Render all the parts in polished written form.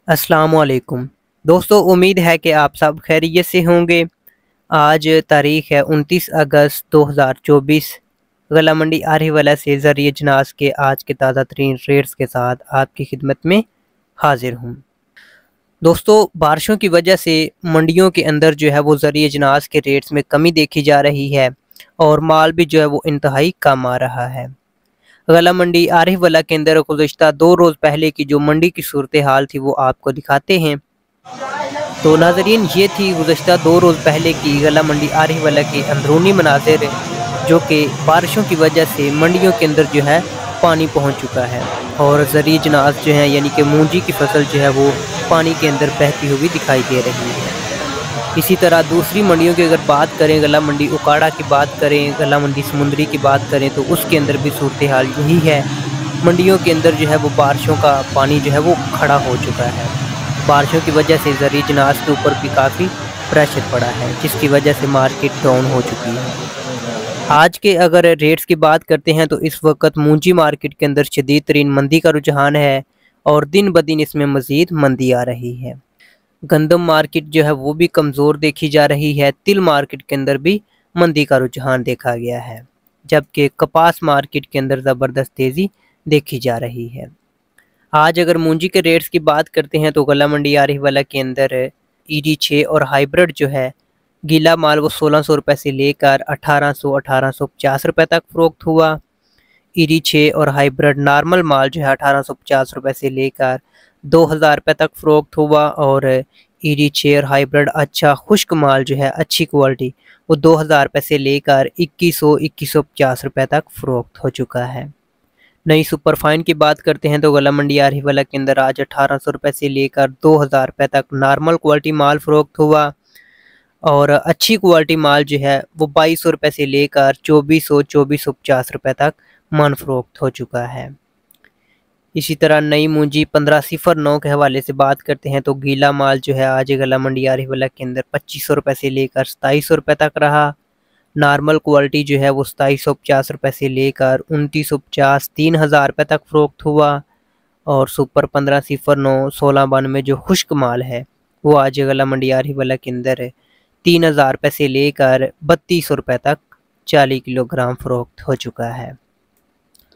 अस्सलामुअलैकुम दोस्तों, उम्मीद है कि आप सब खैरियत से होंगे। आज तारीख़ है 29 अगस्त 2024। गला मंडी आरिवला से ज़रिए जनास के आज के ताज़ा तरीन रेट्स के साथ आपकी खिदमत में हाजिर हूँ। दोस्तों, बारिशों की वजह से मंडियों के अंदर जो है वो ज़रिए जनास के रेट्स में कमी देखी जा रही है और माल भी जो है वो इंतहाई कम आ रहा है। गला मंडी आरिवला के अंदर गुज़श्ता 2 रोज़ पहले की जो मंडी की सूरत हाल थी वो आपको दिखाते हैं। तो नाज़रीन, ये थी गुज़श्ता 2 रोज़ पहले की गला मंडी आरिवला के अंदरूनी मनाज़िर, जो कि बारिशों की वजह से मंडियों के अंदर जो है पानी पहुंच चुका है और ज़रिए जनास जो है यानी कि मूंजी की फसल जो है वो पानी के अंदर बहती हुई दिखाई दे रही है। इसी तरह दूसरी मंडियों की अगर बात करें, गला मंडी उकाड़ा की बात करें, गला मंडी समुंदरी की बात करें, तो उसके अंदर भी सूरत हाल यही है। मंडियों के अंदर जो है वो बारिशों का पानी जो है वो खड़ा हो चुका है। बारिशों की वजह से ज़रिए जनास के ऊपर भी काफ़ी प्रेशर पड़ा है, जिसकी वजह से मार्केट डाउन हो चुकी है। आज के अगर रेट्स की बात करते हैं तो इस वक्त मूंजी मार्केट के अंदर शदीद तरीन मंदी का रुझान है और दिन ब दिन इसमें मज़ीद मंदी आ रही है। गंदम मार्केट जो है वो भी कमज़ोर देखी जा रही है। तिल मार्केट के अंदर भी मंदी का रुझान देखा गया है, जबकि कपास मार्केट के अंदर ज़बरदस्त तेज़ी देखी जा रही है। आज अगर मूंजी के रेट्स की बात करते हैं तो गला मंडी आरिवला के अंदर ईडी 6 और हाइब्रिड जो है गीला माल वो 1600 रुपये से लेकर 1850 रुपये तक फ़रोख्त हुआ। ईडी 6 और हाइब्रिड नॉर्मल माल जो है 1850 रुपये से लेकर 2000 रुपये तक फ़रोख्त हुआ और ईडी 6 और हाइब्रिड अच्छा खुश्क माल जो है अच्छी क्वालिटी वो 2000 रुपये से लेकर 2150 रुपये तक फ़रोख्त हो चुका है। नई सुपर फाइन की बात करते हैं तो गला मंडी आरिवला के अंदर आज 1800 रुपये से लेकर 2000 रुपये तक नॉर्मल क्वालिटी माल फ़रोख्त हुआ और अच्छी क्वालिटी माल जो है वो 2200 रुपये से लेकर 2450 रुपये तक मन फ़रोख्त हो चुका है। इसी तरह नई मूंजी 1509 के हवाले से बात करते हैं तो गीला माल जो है आज गला मंडी आरिवला के अंदर 2500 रुपये से लेकर 2700 रुपये तक रहा। नॉर्मल क्वालिटी जो है वो 2750 रुपये से लेकर 2950 3000 रुपये तक फ़रोख्त हुआ और सुपर 1509 1692 जो खुश्क माल है वो आज गला मंडी आरिवला के अंदर 3000 रुपये से लेकर 3200 रुपये तक 40 किलोग्राम फ़रोख्त हो चुका है।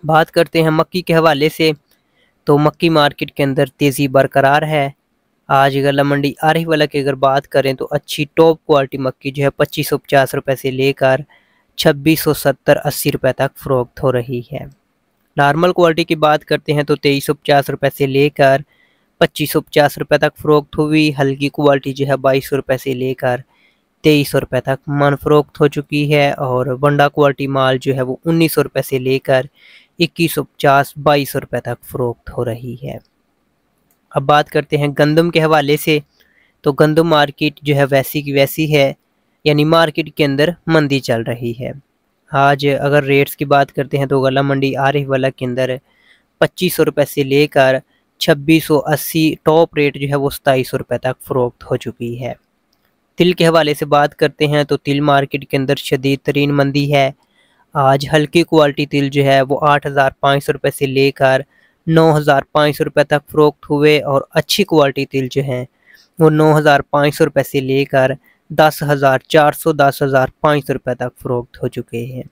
बात करते हैं मक्की के हवाले से तो मक्की मार्केट के अंदर तेज़ी बरकरार है। आज गला मंडी आरिवला की अगर बात करें तो अच्छी टॉप क्वालिटी मक्की जो है 2550 रुपये से लेकर 2670-80 रुपये तक फ़रोख्त हो रही है। नॉर्मल क्वालिटी की बात करते हैं तो 2350 रुपये से लेकर 2550 रुपये तक फ़रोख्त हुई। हल्की क्वालिटी जो है 2200 रुपये से लेकर 2300 रुपये तक मन फ़रोख्त हो चुकी है और वंडा क्वालिटी माल जो है वो 1900 रुपये से लेकर 2150-2200 रुपये तक फ़रोख्त हो रही है। अब बात करते हैं गंदम के हवाले से तो गंदम मार्केट जो है वैसी की वैसी है, यानी मार्केट के अंदर मंदी चल रही है। आज अगर रेट्स की बात करते हैं तो गला मंडी आरिवला के अंदर 2500 रुपये से लेकर 2680 टॉप रेट जो है वो 2700 रुपये तक फ़रोख्त हो चुकी है। तिल के हवाले से बात करते हैं तो तिल मार्केट के अंदर शदीद तरीन मंदी है। आज हल्की क्वालिटी तिल जो है वो 8500 रुपये से लेकर 9500 रुपये तक फ़रोख्त हुए और अच्छी क्वालिटी तिल जो है वो 9500 रुपये से लेकर 10,400 10,500 रुपये तक फ़रोख्त हो चुके हैं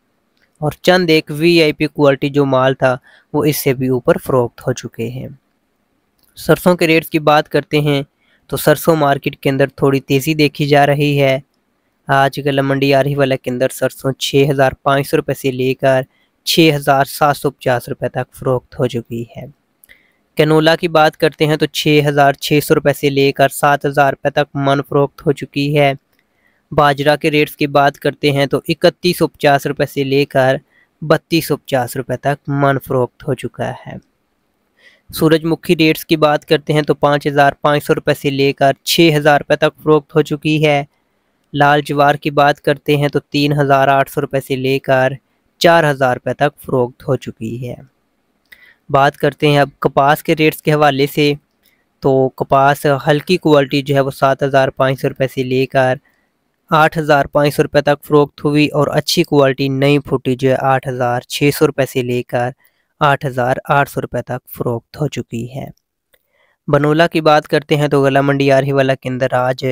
और चंद एक वीआईपी क्वालिटी जो माल था वो इससे भी ऊपर फ़रोख्त हो चुके हैं। सरसों के रेट्स की बात करते हैं तो सरसों मार्केट के अंदर थोड़ी तेज़ी देखी जा रही है। आज गला मंडी आरिवला के अंदर सरसों 6500 रुपये से लेकर 6750 रुपये तक फ़रोख्त हो चुकी है। कैनोला की बात करते हैं तो 6600 रुपये से लेकर 7000 रुपये तक मन फ़रोख्त हो चुकी है। बाजरा के रेट्स की बात करते हैं तो 3150 रुपये से लेकर 3250 रुपये तक मन फ़रोख्त हो चुका है। सूरजमुखी रेट्स की बात करते हैं तो 5500 रुपये से लेकर 6000 रुपये तक फ़रोख्त हो चुकी है। लाल ज्वार की बात करते हैं तो 3800 रुपये से लेकर 4000 रुपये तक फ़रोख्त हो चुकी है। बात करते हैं अब कपास के रेट्स के हवाले से तो कपास हल्की क्वालिटी जो है वो 7500 रुपये से लेकर 8500 रुपये तक फ़रोख्त हुई और अच्छी क्वालिटी नई फुटी जो है 8600 रुपये से लेकर 8800 रुपये तक फ़रोख्त हो चुकी है। बनोला की बात करते हैं तो गला मंडी आरहीवाला के अंदर आज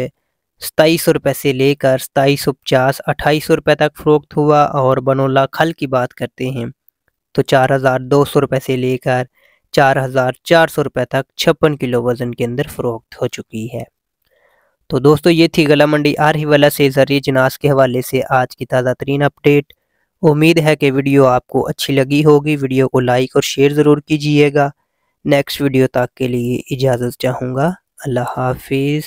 2700 रुपये से लेकर 2750 2800 रुपये तक फरोख्त हुआ। और बनोला खल की बात करते हैं तो 4200 रुपये से लेकर 4400 रुपये तक 56 किलो वज़न के अंदर फरोख्त हो चुकी है। तो दोस्तों ये थी गला मंडी आरहीवाला से ज़रिए जिनास के हवाले से आज की ताज़ा तरीन अपडेट। उम्मीद है कि वीडियो आपको अच्छी लगी होगी। वीडियो को लाइक और शेयर ज़रूर कीजिएगा। नेक्स्ट वीडियो तक के लिए इजाज़त चाहूँगा। अल्लाह हाफिज़।